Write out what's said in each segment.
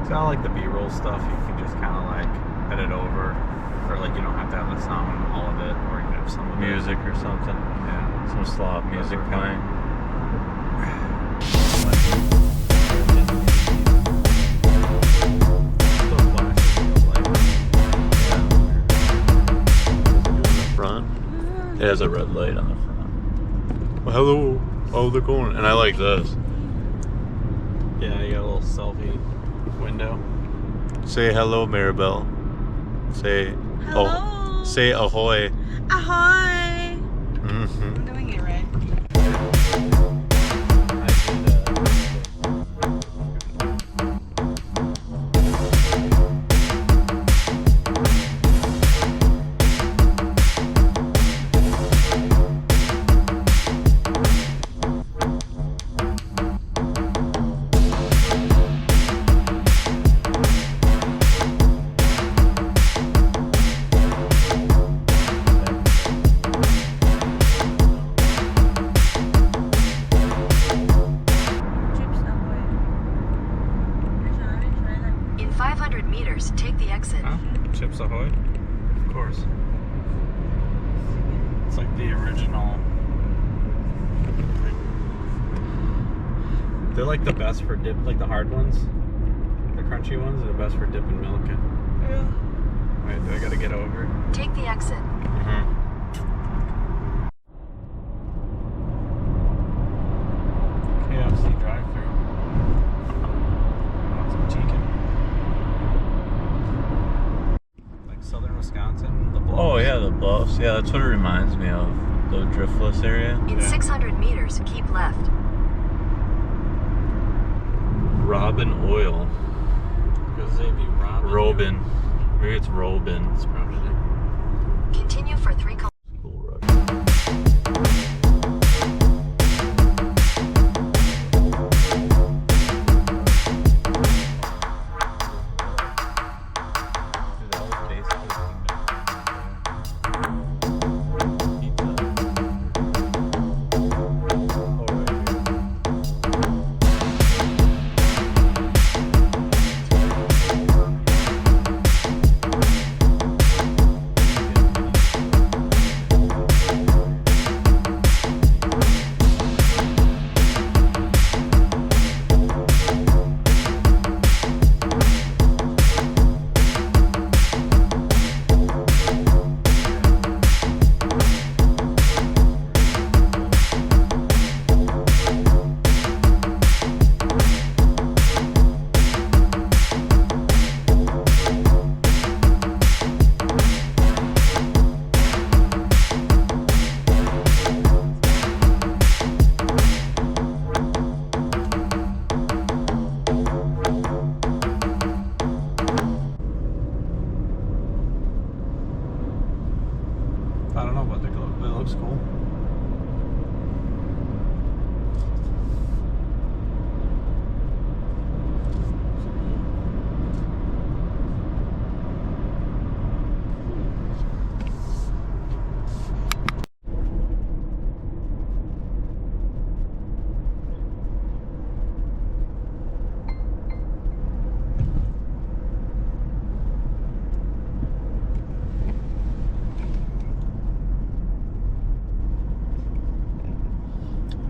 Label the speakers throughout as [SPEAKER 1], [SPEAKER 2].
[SPEAKER 1] So I like the B-roll stuff. You can just kind of like edit over, or like you don't have to have the sound, all of it, or you can have some of
[SPEAKER 2] music or something.
[SPEAKER 1] Yeah,
[SPEAKER 2] some slop music playing. It has a red light on the front. Well, hello, how's it going? And I like this.
[SPEAKER 1] Yeah, you got a little selfie window.
[SPEAKER 2] Say hello, Maribel. Say
[SPEAKER 3] hello.
[SPEAKER 2] Oh, say ahoy.
[SPEAKER 3] Ahoy.
[SPEAKER 2] Mm-hmm.
[SPEAKER 3] I'm doing it right.
[SPEAKER 4] In 500 meters, take the exit.
[SPEAKER 1] Huh? Chips Ahoy? Of course. It's like the original. They're like the best for dip, like the hard ones. The crunchy ones are the best for dipping milk in.
[SPEAKER 3] Yeah.
[SPEAKER 1] Wait, do I gotta get over?
[SPEAKER 4] Take the exit.
[SPEAKER 2] Mm-hmm.
[SPEAKER 1] KFC drive-thru. Want some chicken? Like southern Wisconsin, the Bluffs.
[SPEAKER 2] Oh yeah, the bluffs. Yeah, that's what it reminds me of. The driftless area.
[SPEAKER 4] In 600 meters, keep left.
[SPEAKER 2] Robin Oil.
[SPEAKER 1] Because they'd be robbing.
[SPEAKER 2] Robin. Maybe it's Robin.
[SPEAKER 1] It's probably it.
[SPEAKER 4] Continue for 3 kilometers.
[SPEAKER 2] Cool road.
[SPEAKER 1] I don't know, but it looks cool.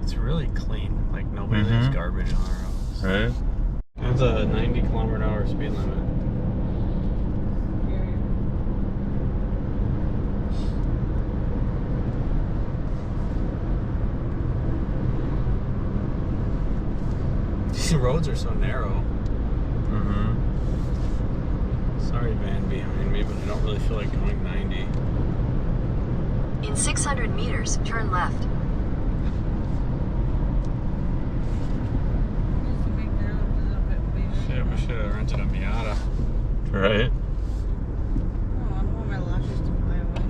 [SPEAKER 1] It's really clean. Like nobody leaves garbage on our roads.
[SPEAKER 2] Right?
[SPEAKER 1] It's a 90 km/h speed limit. These roads are so narrow.
[SPEAKER 2] Mm-hmm.
[SPEAKER 1] Sorry, van behind me, but I don't really feel like going 90.
[SPEAKER 4] In 600 meters, turn left.
[SPEAKER 1] Shit, we should have rented a Miata.
[SPEAKER 2] Right?
[SPEAKER 3] Oh, I don't want my lashes to fly away.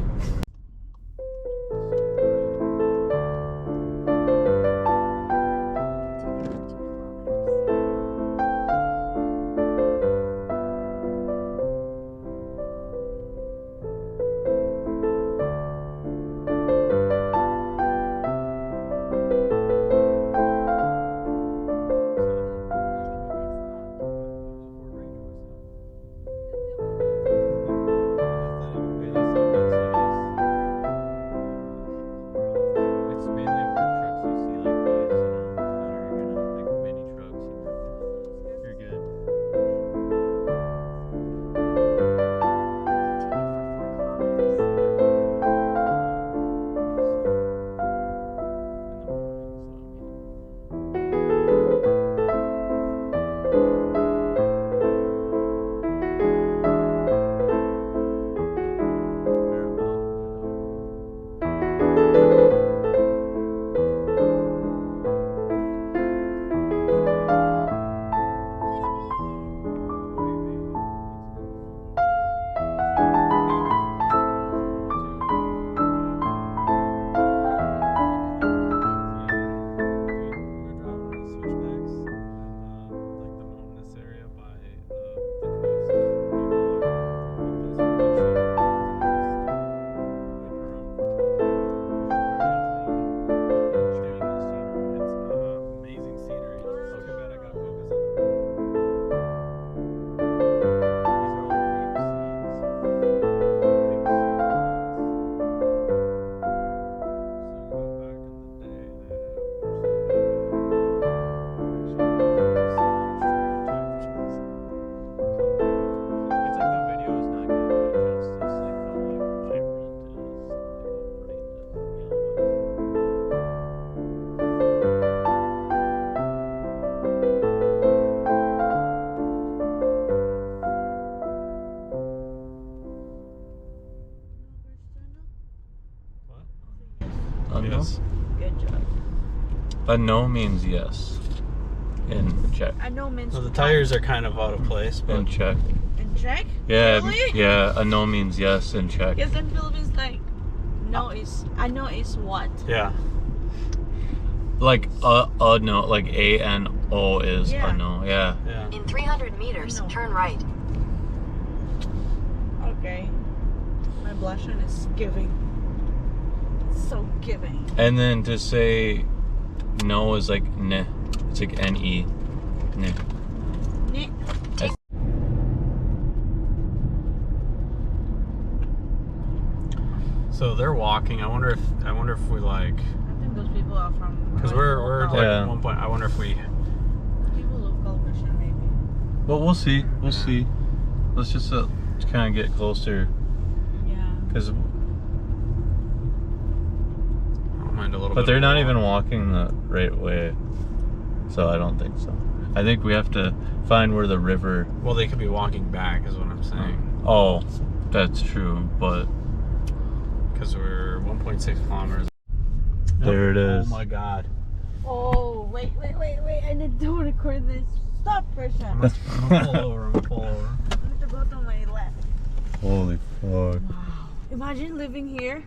[SPEAKER 2] means
[SPEAKER 3] Good job.
[SPEAKER 2] a no means yes in Czech.
[SPEAKER 3] I know means
[SPEAKER 1] So the tires are kind of out of place, but
[SPEAKER 2] In Czech.
[SPEAKER 3] in Czech?
[SPEAKER 2] Yeah,
[SPEAKER 3] Really?
[SPEAKER 2] yeah. A no means yes in Czech.
[SPEAKER 3] Because in Philippines, like, no is, I know is what.
[SPEAKER 1] yeah.
[SPEAKER 2] Like a no, like A-N-O is
[SPEAKER 3] Yeah.
[SPEAKER 2] a no. Yeah.
[SPEAKER 1] Yeah.
[SPEAKER 4] In 300 meters,
[SPEAKER 3] No.
[SPEAKER 4] turn right.
[SPEAKER 3] Okay. My blushing is giving. So giving.
[SPEAKER 2] And then to say no is like ne. It's like N-E. Ne.
[SPEAKER 3] Ne-
[SPEAKER 1] So they're walking. I wonder if we like,
[SPEAKER 3] I think those people are from.
[SPEAKER 1] because we're like
[SPEAKER 2] Yeah.
[SPEAKER 1] at one point. I wonder if we.
[SPEAKER 3] People local version maybe.
[SPEAKER 2] Well, we'll see. We'll see. Let's just kind of get closer,
[SPEAKER 3] Yeah.
[SPEAKER 2] because
[SPEAKER 1] I don't mind a little bit.
[SPEAKER 2] but they're
[SPEAKER 1] of
[SPEAKER 2] not
[SPEAKER 1] walk.
[SPEAKER 2] even walking the right way, so I don't think so. I think we have to find where the river.
[SPEAKER 1] Well, they could be walking back, is what I'm saying.
[SPEAKER 2] Oh, that's true. But
[SPEAKER 1] Because we're 1.6 kilometers.
[SPEAKER 2] there it is.
[SPEAKER 1] Oh my God.
[SPEAKER 3] Oh, wait. I need to record this. Stop, person.
[SPEAKER 1] I'm gonna pull over. I'm gonna pull over.
[SPEAKER 3] I need to go to my left.
[SPEAKER 2] Holy fuck!
[SPEAKER 3] Wow. Imagine living here.